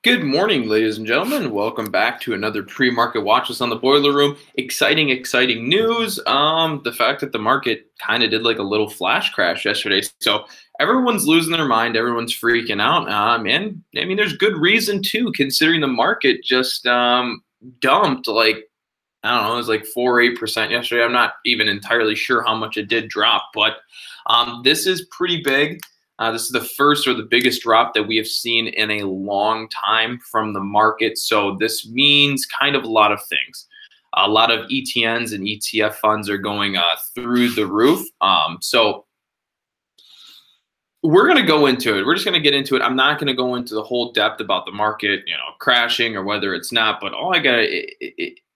Good morning, ladies and gentlemen. Welcome back to another pre-market watch list on the Boiler Room. Exciting news. The fact that the market kind of did like a little flash crash yesterday. So everyone's losing their mind. Everyone's freaking out. And I mean, there's good reason too, considering the market just dumped like, I don't know, it was like 4 or 8% yesterday. I'm not even entirely sure how much it did drop, but this is pretty big. This is the first or the biggest drop that we have seen in a long time from the market. So this means kind of a lot of things. A lot of ETNs and ETF funds are going through the roof. So we're going to go into it. We're just going to get into it. I'm not going to go into the whole depth about the market, crashing or whether it's not. But all I got,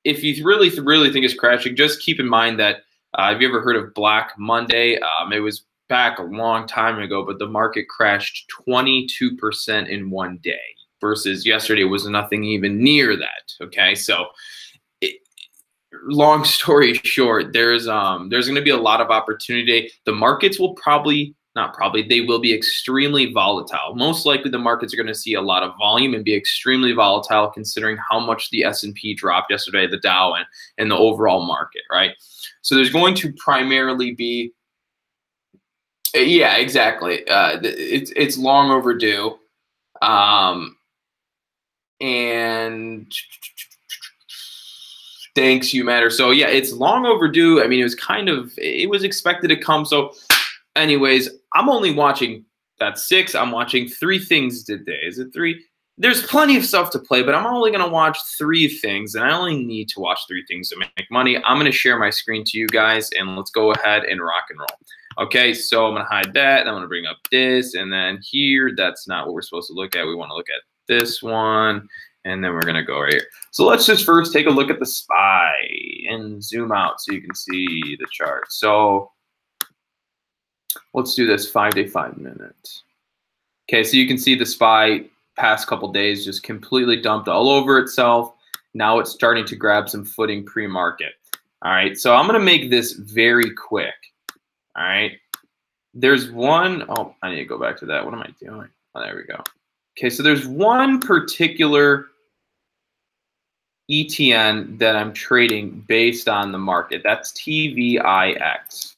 if you really think it's crashing, just keep in mind that have you ever heard of Black Monday? It was back a long time ago, but the market crashed 22% in one day versus yesterday was nothing even near that. Okay, so long story short, there's going to be a lot of opportunity. The markets will they will be extremely volatile. Most likely the markets are going to see a lot of volume and be extremely volatile considering how much the S&P dropped yesterday, the Dow and the overall market, right? So there's going to primarily be yeah, exactly. It's long overdue, and thanks, you matter. So yeah, it's long overdue. I mean, it was expected to come. So, anyways, I'm only watching that's 6. I'm watching 3 things today. Is it 3? There's plenty of stuff to play, but I'm only going to watch 3 things, and I only need to watch 3 things to make money. I'm going to share my screen to you guys, and let's go ahead and rock and roll. Okay, so I'm going to hide that, and I'm going to bring up this, and then here, that's not what we're supposed to look at. We want to look at this one, and then we're going to go right here. So let's just first take a look at the SPY and zoom out so you can see the chart. So let's do this 5-day, 5 minutes. Okay, so you can see the SPY past couple days just completely dumped all over itself. Now it's starting to grab some footing pre-market. All right, so I'm going to make this very quick. All right, there's one, oh, I need to go back to that. What am I doing? Oh, there we go. Okay, so there's one particular ETN that I'm trading based on the market. That's TVIX.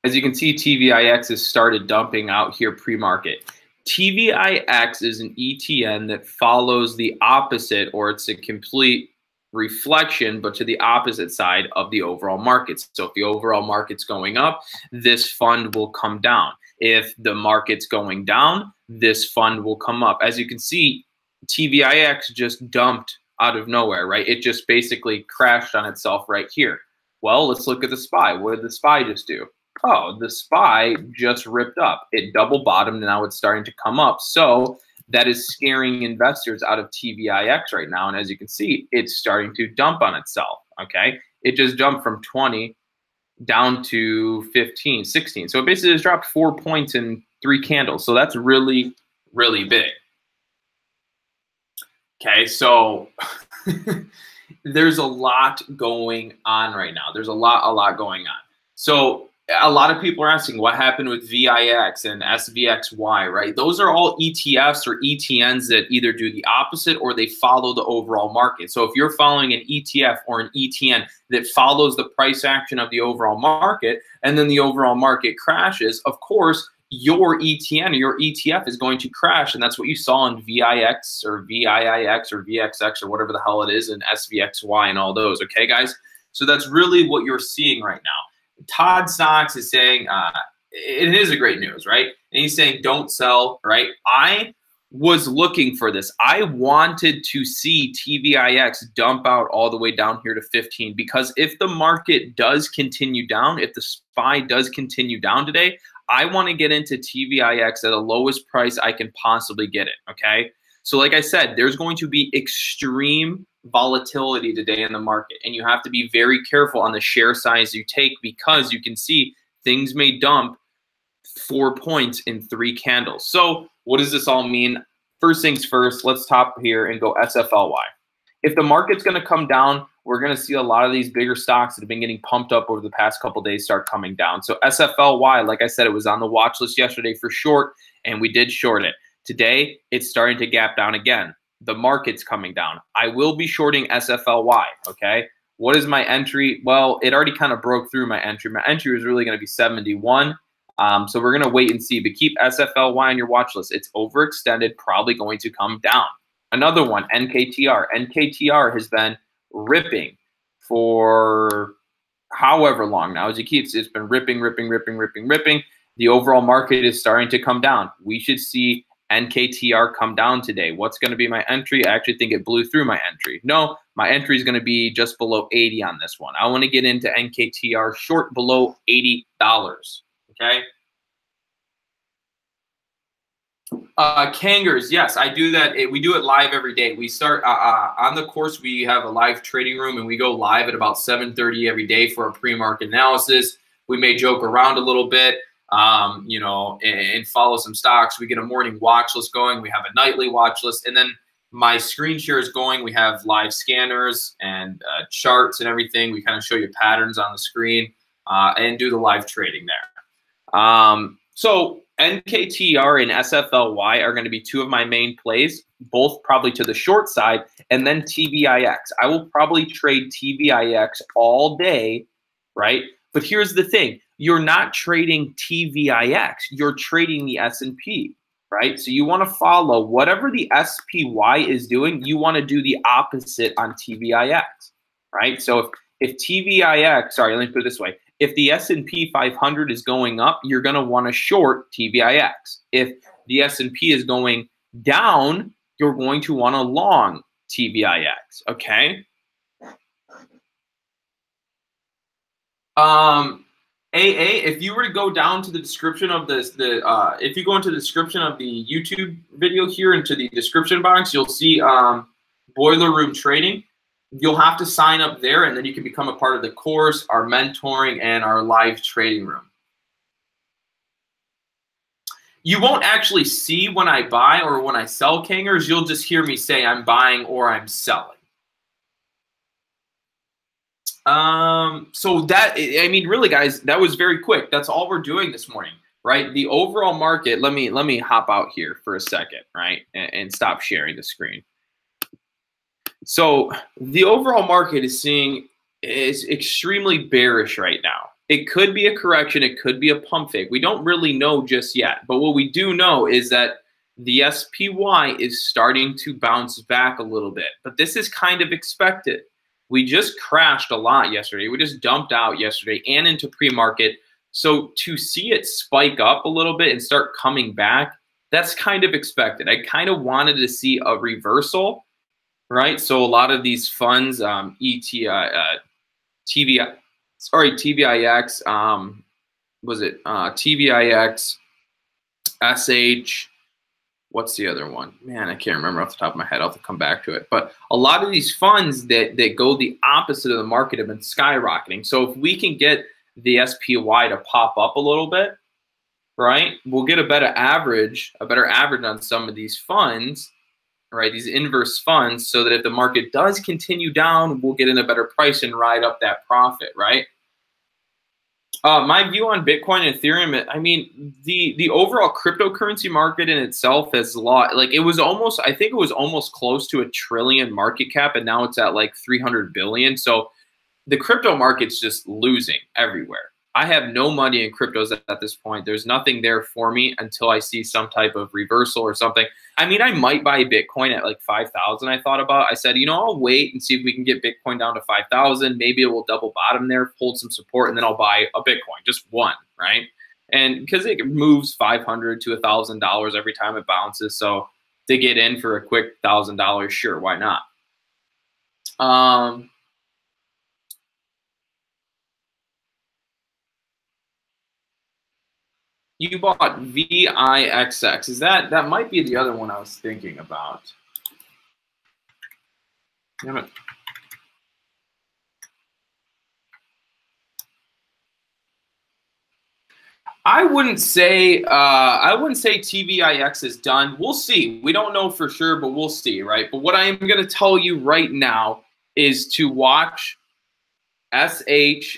As you can see, TVIX has started dumping out here pre-market. TVIX is an ETN that follows the opposite, or it's a complete reflection, but to the opposite side of the overall market. So if the overall market's going up, this fund will come down. If the market's going down, this fund will come up. As you can see, TVIX just dumped out of nowhere, right? It just basically crashed on itself right here. Well, let's look at the SPY. What did the SPY just do? Oh, the SPY just ripped up. It double bottomed, and now it's starting to come up. So that is scaring investors out of TVIX right now. And as you can see, it's starting to dump on itself, okay? It just jumped from 20 down to 15, 16. So it basically has dropped 4 points in 3 candles. So that's really, really big. Okay, so there's a lot going on right now. There's a lot going on. So a lot of people are asking what happened with VIX and SVXY, right? Those are all ETFs or ETNs that either do the opposite or they follow the overall market. So if you're following an ETF or an ETN that follows the price action of the overall market and then the overall market crashes, of course, your ETN or your ETF is going to crash. And that's what you saw in VIX or VIIX or VXX or whatever the hell it is, and SVXY and all those, okay, guys? So that's really what you're seeing right now. Todd Stocks is saying, it is a great news, right? And he's saying, don't sell, right? I was looking for this. I wanted to see TVIX dump out all the way down here to 15, because if the market does continue down, if the SPY does continue down today, I want to get into TVIX at the lowest price I can possibly get it, okay? So like I said, there's going to be extreme volatility today in the market, and you have to be very careful on the share size you take, because you can see things may dump 4 points in 3 candles. So what does this all mean? First things first, let's top here and go SFLY. If the market's going to come down, we're going to see a lot of these bigger stocks that have been getting pumped up over the past couple of days start coming down. So SFLY, like I said, it was on the watch list yesterday for short, and we did short it. Today, it's starting to gap down again. The market's coming down. I will be shorting SFLY, okay? What is my entry? Well, it already kind of broke through my entry. My entry was really going to be 71. So we're going to wait and see. But keep SFLY on your watch list. It's overextended, probably going to come down. Another one, NKTR. NKTR has been ripping for however long now. As it keeps, it's been ripping. The overall market is starting to come down. We should see NKTR come down today. What's going to be my entry? I actually think it blew through my entry. No, my entry is going to be just below 80 on this one. I want to get into NKTR short below $80. Okay. Kangers, yes, I do that. We do it live every day. We start on the course. We have a live trading room, and we go live at about 7:30 every day for a pre-market analysis. We may joke around a little bit, you know, and follow some stocks. We get a morning watch list going. We have a nightly watch list, and then my screen share is going. We have live scanners and charts and everything. We kind of show you patterns on the screen and do the live trading there. So NKTR and SFLY are going to be two of my main plays, both probably to the short side, and then TVIX. I will probably trade TVIX all day, right? But here's the thing. You're not trading TVIX. You're trading the S&P, right? So you want to follow whatever the SPY is doing, you want to do the opposite on TVIX, right? So if TVIX, sorry, let me put it this way. If the S&P 500 is going up, you're going to want to short TVIX. If the S&P is going down, you're going to want to long TVIX, okay? AA, if you were to go down to the description of this, if you go into the description of the YouTube video here into the description box, you'll see Boiler Room Trading. You'll have to sign up there, and then you can become a part of the course, our mentoring, and our live trading room. You won't actually see when I buy or when I sell Kangers. You'll just hear me say I'm buying or I'm selling. So that, I mean, really, guys, that was very quick. That's all we're doing this morning, right? The overall market, let me hop out here for a second, right, and stop sharing the screen. So the overall market is extremely bearish right now. It could be a correction. It could be a pump fake. We don't really know just yet. But what we do know is that the SPY is starting to bounce back a little bit. But this is kind of expected. We just crashed a lot yesterday. We just dumped out yesterday and into pre-market. So to see it spike up a little bit and start coming back, that's kind of expected. I kind of wanted to see a reversal. Right, so a lot of these funds, TVIX, TVIX, SH, what's the other one? Man, I can't remember off the top of my head. I'll have to come back to it. But a lot of these funds that go the opposite of the market have been skyrocketing. So if we can get the SPY to pop up a little bit, right, we'll get a better average on some of these funds, right, these inverse funds, so that if the market does continue down, we'll get in a better price and ride up that profit, right? My view on Bitcoin and Ethereum, I mean, the overall cryptocurrency market in itself has a lot, like it was almost, I think it was almost close to $1 trillion market cap, and now it's at like 300 billion. So the crypto market's just losing everywhere. I have no money in cryptos at this point. There's nothing there for me until I see some type of reversal or something. I mean, I might buy Bitcoin at like 5,000. I thought about. I said, you know, I'll wait and see if we can get Bitcoin down to 5,000. Maybe it will double bottom there, hold some support, and then I'll buy a Bitcoin, just one, right? And because it moves $500 to $1,000 every time it bounces, so to get in for a quick $1,000, sure, why not? You bought VIXX. Is that might be the other one I was thinking about? Damn it. I wouldn't say TVIX is done. We'll see. We don't know for sure, but we'll see, right? But what I am going to tell you right now is to watch SH,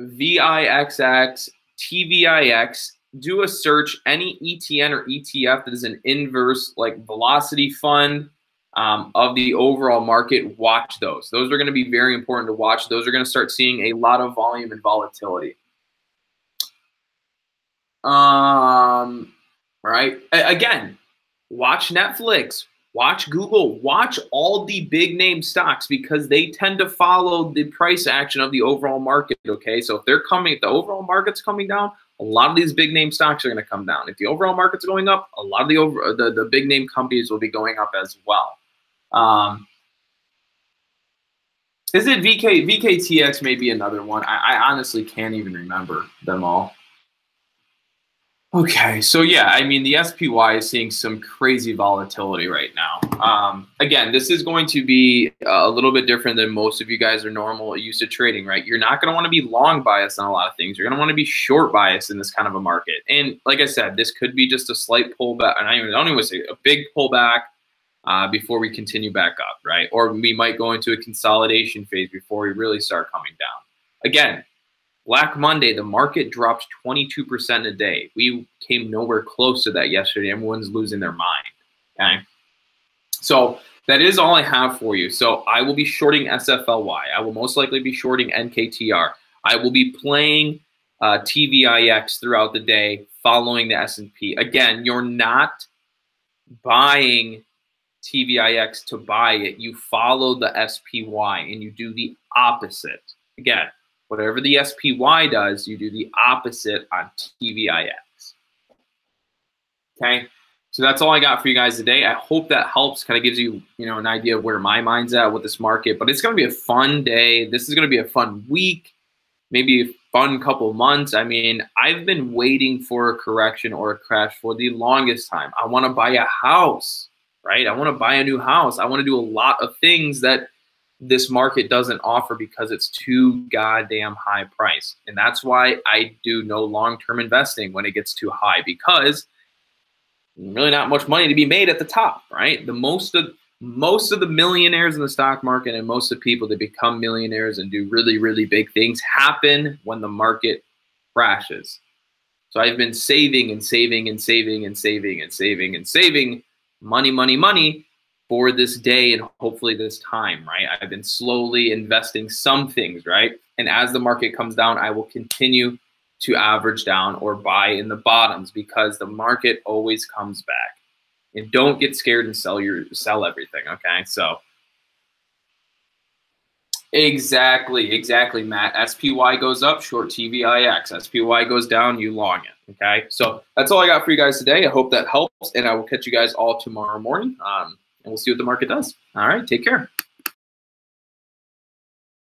VIXX, TVIX, do a search, any ETN or ETF that is an inverse like velocity fund of the overall market, watch those. Those are going to be very important to watch. Those are going to start seeing a lot of volume and volatility. Right. Again, watch Netflix, watch Google, watch all the big name stocks because they tend to follow the price action of the overall market. Okay. So if the overall market's coming down, a lot of these big name stocks are going to come down. If the overall market's going up, a lot of the big name companies will be going up as well. Is it VKTX may be another one? I honestly can't even remember them all. Okay, so yeah, I mean, the SPY is seeing some crazy volatility right now. Again, this is going to be a little bit different than most of you guys are used to trading, right? You're not going to want to be long biased on a lot of things. You're going to want to be short biased in this kind of a market. And like I said, this could be just a slight pullback, and I don't even say a big pullback before we continue back up, right? Or we might go into a consolidation phase before we really start coming down. Again, Black Monday, the market dropped 22% a day. We came nowhere close to that yesterday. Everyone's losing their mind, okay? So that is all I have for you. So I will be shorting SFLY. I will most likely be shorting NKTR. I will be playing TVIX throughout the day following the S&P. Again, you're not buying TVIX to buy it. You follow the SPY and you do the opposite. Again, whatever the SPY does, you do the opposite on TVIX. Okay, so that's all I got for you guys today. I hope that helps, kind of gives you, an idea of where my mind's at with this market. But it's going to be a fun day. This is going to be a fun week, maybe a fun couple months. I mean, I've been waiting for a correction or a crash for the longest time. I want to buy a house, right? I want to buy a new house. I want to do a lot of things that this market doesn't offer because it's too goddamn high price. And that's why I do no long-term investing when it gets too high, because really not much money to be made at the top, right? Most of the millionaires in the stock market and most of the people that become millionaires and do really, really big things happen when the market crashes. So I've been saving and saving and saving and saving and saving and saving money for this day and hopefully this time, right? I've been slowly investing some things, right? And as the market comes down, I will continue to average down or buy in the bottoms because the market always comes back. And don't get scared and sell everything, okay? So exactly, Matt. SPY goes up, short TVIX. SPY goes down, you long it, okay? So that's all I got for you guys today. I hope that helps, and I will catch you guys all tomorrow morning. And we'll see what the market does. All right, take care.